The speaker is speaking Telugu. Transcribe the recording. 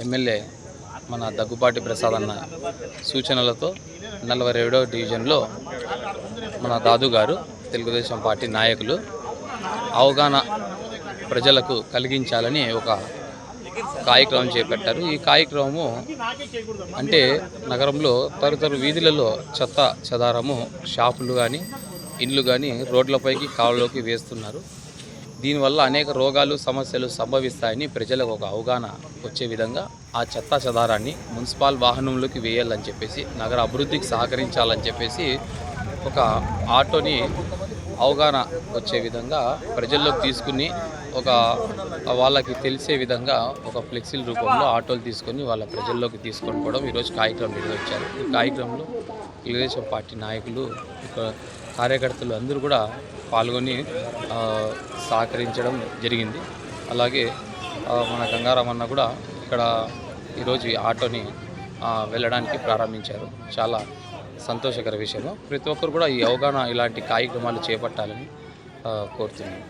ఎమ్మెల్యే మన దగ్గుపాటి ప్రసాద్ అన్న సూచనలతో 47వ డివిజన్లో మన దాదు గారు తెలుగుదేశం పార్టీ నాయకులు అవగాహన ప్రజలకు కలిగించాలని ఒక కార్యక్రమం చేపట్టారు. ఈ కార్యక్రమము అంటే నగరంలో తరతరు వీధులలో చెత్త చెదారము షాపులు కానీ ఇండ్లు కానీ రోడ్లపైకి కాలువలోకి వేస్తున్నారు. దీనివల్ల అనేక రోగాలు సమస్యలు సంభవిస్తాయని ప్రజలకు ఒక అవగాహన వచ్చే విధంగా ఆ చెత్త చెదారాన్ని మున్సిపల్ వాహనంలోకి వేయాలని చెప్పేసి నగర అభివృద్ధికి సహకరించాలని చెప్పేసి ఒక ఆటోని అవగాహన వచ్చే విధంగా ప్రజల్లోకి తీసుకుని ఒక వాళ్ళకి తెలిసే విధంగా ఒక ఫ్లెక్సీల రూపంలో ఆటోలు తీసుకొని వాళ్ళ ప్రజల్లోకి తీసుకొని పోవడం ఈరోజు కార్యక్రమం నిర్వహించారు. ఈ కార్యక్రమంలో తెలుగుదేశం పార్టీ నాయకులు కార్యకర్తలు అందరూ కూడా పాల్గొని సహకరించడం జరిగింది. అలాగే మన గంగారామన్న కూడా ఇక్కడ ఈరోజు ఈ ఆటోని వెళ్ళడానికి ప్రారంభించారు. చాలా సంతోషకర విషయము. ప్రతి ఒక్కరు కూడా ఈ అవగాహన ఇలాంటి కార్యక్రమాలు చేపట్టాలని కోరుతున్నాను.